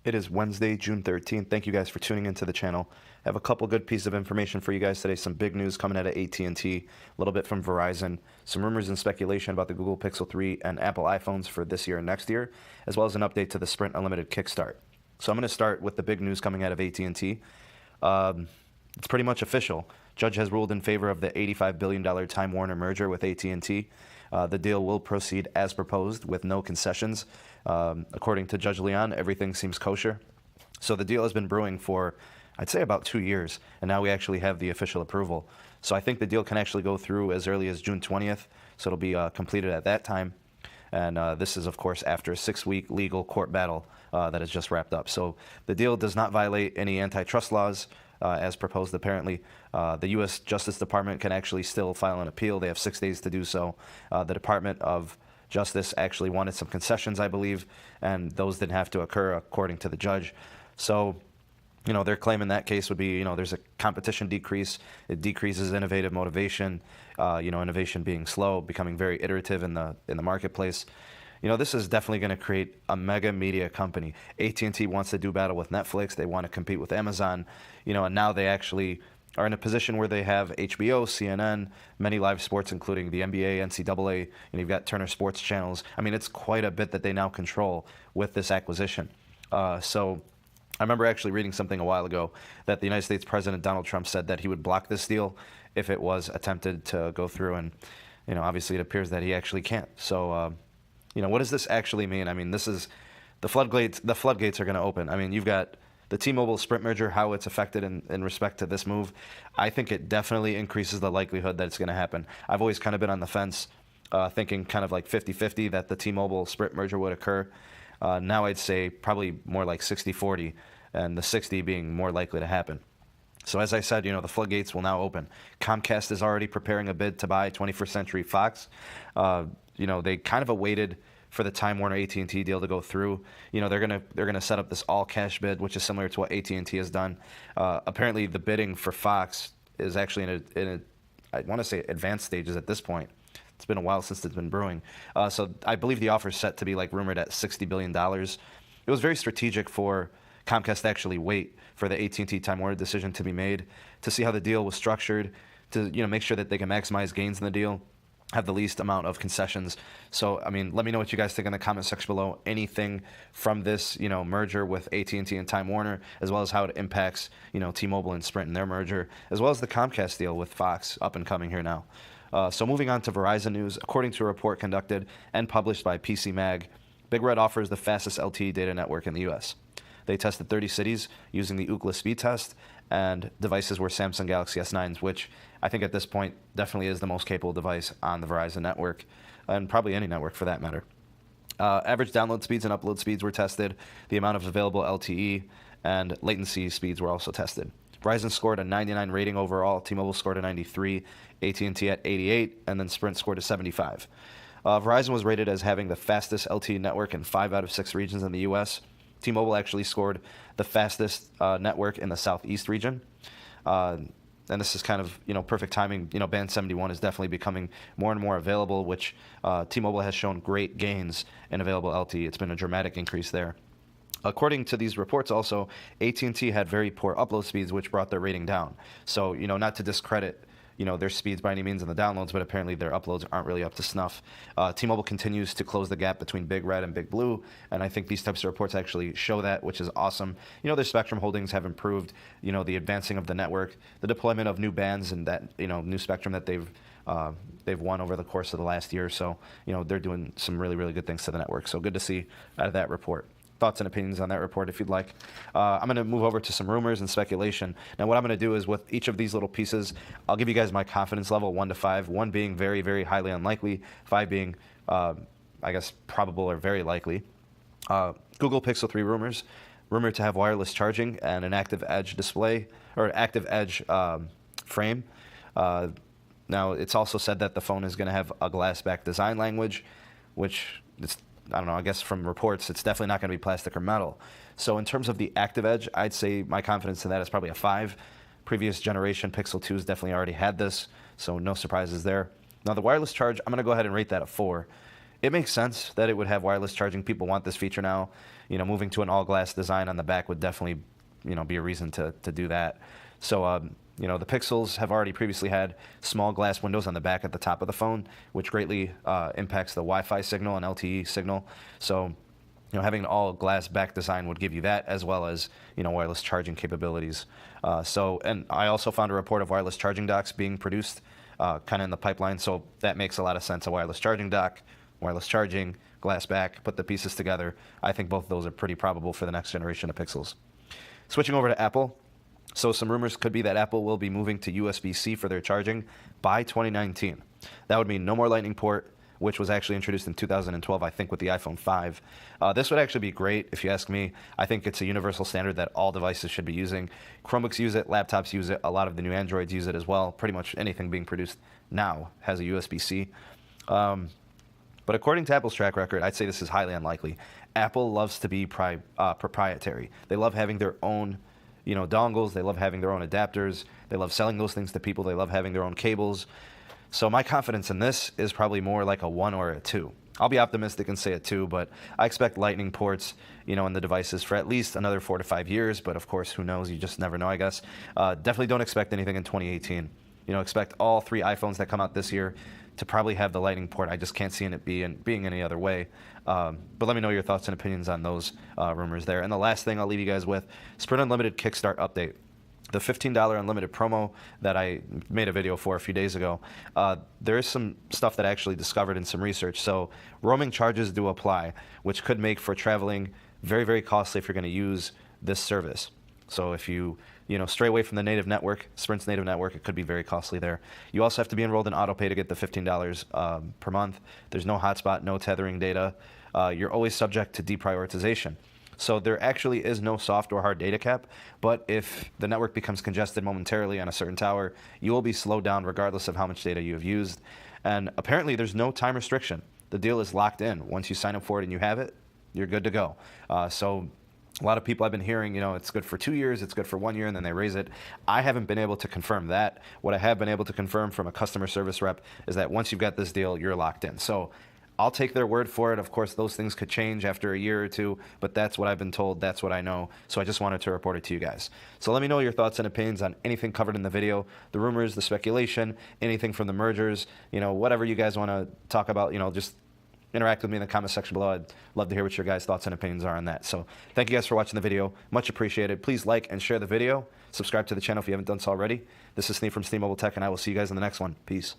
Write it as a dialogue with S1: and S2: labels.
S1: It is Wednesday, June 13th. Thank you guys for tuning into the channel. I have a couple good pieces of information for you guys today. Some big news coming out of AT&T, a little bit from Verizon, some rumors and speculation about the Google Pixel 3 and Apple iPhones for this year and next year, as well as an update to the Sprint Unlimited Kickstart. So I'm going to start with the big news coming out of AT&T. It's pretty much official. Judge has ruled in favor of the $85 billion Time Warner merger with AT&T. The deal will proceed as proposed with no concessions. According to Judge Leon, everything seems kosher. So the deal has been brewing for, I'd say, about 2 years, and now we actually have the official approval. So I think the deal can actually go through as early as June 20th, so it'll be completed at that time. And this is, of course, after a 6-week legal court battle that has just wrapped up. So the deal does not violate any antitrust laws, as proposed, apparently. The U.S. Justice Department can actually still file an appeal. They have 6 days to do so. The Department of Justice actually wanted some concessions, I believe, and those didn't have to occur according to the judge. So, their claim in that case would be, there's a competition decrease. It decreases innovative motivation, innovation being slow, becoming very iterative in the marketplace. This is definitely going to create a mega media company. AT&T wants to do battle with Netflix. They want to compete with Amazon, and now they actually are in a position where they have HBO, CNN, many live sports, including the NBA, NCAA, and you've got Turner Sports channels. I mean, it's quite a bit that they now control with this acquisition. So I remember actually reading something a while ago that the United States President Donald Trump said that he would block this deal if it was attempted to go through, and obviously it appears that he actually can't. So what does this actually mean? I mean, this is the floodgates. The floodgates are going to open. I mean, you've got the T-Mobile Sprint merger, how it's affected in respect to this move. I think it definitely increases the likelihood that it's going to happen. I've always kind of been on the fence, thinking kind of like 50-50 that the T-Mobile Sprint merger would occur. Now I'd say probably more like 60-40, and the 60 being more likely to happen. So as I said, the floodgates will now open. Comcast is already preparing a bid to buy 21st Century Fox. They kind of awaited for the Time Warner AT&T deal to go through. They're gonna set up this all cash bid, which is similar to what AT&T has done. Apparently, the bidding for Fox is actually in a I want to say advanced stages at this point. It's been a while since it's been brewing. So I believe the offer is set to be rumored at $60 billion. It was very strategic for Comcast to actually wait for the AT&T Time Warner decision to be made, to see how the deal was structured, to make sure that they can maximize gains in the deal, have the least amount of concessions. So, I mean, let me know what you guys think in the comment section below. Anything from this, merger with AT&T and Time Warner, as well as how it impacts, T-Mobile and Sprint and their merger, as well as the Comcast deal with Fox up and coming here now. So moving on to Verizon news, according to a report conducted and published by Pcmag, Big Red offers the fastest LTE data network in the U.S. They tested 30 cities using the Ookla speed test, and devices were Samsung Galaxy S9s, which I think at this point definitely is the most capable device on the Verizon network, and probably any network for that matter. Average download speeds and upload speeds were tested. The amount of available LTE and latency speeds were also tested. Verizon scored a 99 rating overall. T-Mobile scored a 93, AT&T at 88, and then Sprint scored a 75. Verizon was rated as having the fastest LTE network in 5 out of 6 regions in the U.S. T-Mobile actually scored the fastest network in the Southeast region. And this is kind of, perfect timing. Band 71 is definitely becoming more and more available, which T-Mobile has shown great gains in available LTE. It's been a dramatic increase there. According to these reports also, AT&T had very poor upload speeds, which brought their rating down. So, not to discredit their speeds by any means in the downloads, but apparently their uploads aren't really up to snuff. T-Mobile continues to close the gap between Big Red and Big Blue, and I think these types of reports actually show that, which is awesome. Their spectrum holdings have improved, the advancing of the network, the deployment of new bands, and that, new spectrum that they've won over the course of the last year. So, they're doing some really, really good things to the network. So good to see out of that report. Thoughts and opinions on that report if you'd like. I'm going to move over to some rumors and speculation. Now, what I'm going to do is with each of these little pieces, I'll give you guys my confidence level, 1 to 5, 1 being very, very highly unlikely, 5 being, I guess, probable or very likely. Google Pixel 3 rumors, rumored to have wireless charging and an active edge display, or active edge frame. Now, it's also said that the phone is going to have a glass back design language, which it's, I don't know, I guess from reports, it's definitely not going to be plastic or metal. So in terms of the active edge, I'd say my confidence in that is probably a 5. Previous generation Pixel 2s definitely already had this, so no surprises there. Now the wireless charge, I'm going to go ahead and rate that a 4. it makes sense that it would have wireless charging. People want this feature now. Moving to an all-glass design on the back would definitely, be a reason to do that. So, the Pixels have already previously had small glass windows on the back at the top of the phone, which greatly impacts the Wi-Fi signal and LTE signal. So, having an all-glass back design would give you that, as well as, wireless charging capabilities. And I also found a report of wireless charging docks being produced kind of in the pipeline, so that makes a lot of sense. A wireless charging dock, wireless charging, glass back, put the pieces together. I think both of those are pretty probable for the next generation of Pixels. Switching over to Apple. So some rumors could be that Apple will be moving to USB-C for their charging by 2019. That would mean no more Lightning port, which was actually introduced in 2012, I think, with the iPhone 5. This would actually be great, if you ask me. I think it's a universal standard that all devices should be using. Chromebooks use it, laptops use it, a lot of the new Androids use it as well. Pretty much anything being produced now has a USB-C. But according to Apple's track record, I'd say this is highly unlikely. Apple loves to be proprietary. They love having their own dongles. They love having their own adapters. They love selling those things to people. They love having their own cables. So my confidence in this is probably more like a 1 or a 2. I'll be optimistic and say a 2, but I expect Lightning ports, in the devices for at least another 4 to 5 years. But of course, who knows? You just never know, I guess. Definitely don't expect anything in 2018. Expect all 3 iPhones that come out this year to probably have the Lightning port. I just can't see it being any other way. But let me know your thoughts and opinions on those rumors there. And the last thing I'll leave you guys with, Sprint Unlimited Kickstart update. The $15 unlimited promo that I made a video for a few days ago, there is some stuff that I actually discovered in some research. So roaming charges do apply, which could make for traveling very, very costly if you're going to use this service. So if you stray away from the native network, Sprint's native network, it could be very costly there. You also have to be enrolled in AutoPay to get the $15 per month. There's no hotspot, no tethering data. You're always subject to deprioritization. So there actually is no soft or hard data cap, but if the network becomes congested momentarily on a certain tower, you will be slowed down regardless of how much data you have used. And apparently there's no time restriction. The deal is locked in. Once you sign up for it and you have it, you're good to go. So a lot of people I've been hearing, it's good for 2 years, it's good for 1 year, and then they raise it. I haven't been able to confirm that. What I have been able to confirm from a customer service rep is that once you've got this deal, you're locked in. So I'll take their word for it. Of course, those things could change after a year or two, but that's what I've been told. That's what I know. So I just wanted to report it to you guys. So let me know your thoughts and opinions on anything covered in the video, the rumors, the speculation, anything from the mergers, whatever you guys want to talk about, just interact with me in the comment section below. I'd love to hear what your guys' thoughts and opinions are on that. So thank you guys for watching the video. Much appreciated. Please like and share the video. Subscribe to the channel if you haven't done so already. This is Steve from TMobile Tech, and I will see you guys in the next one. Peace.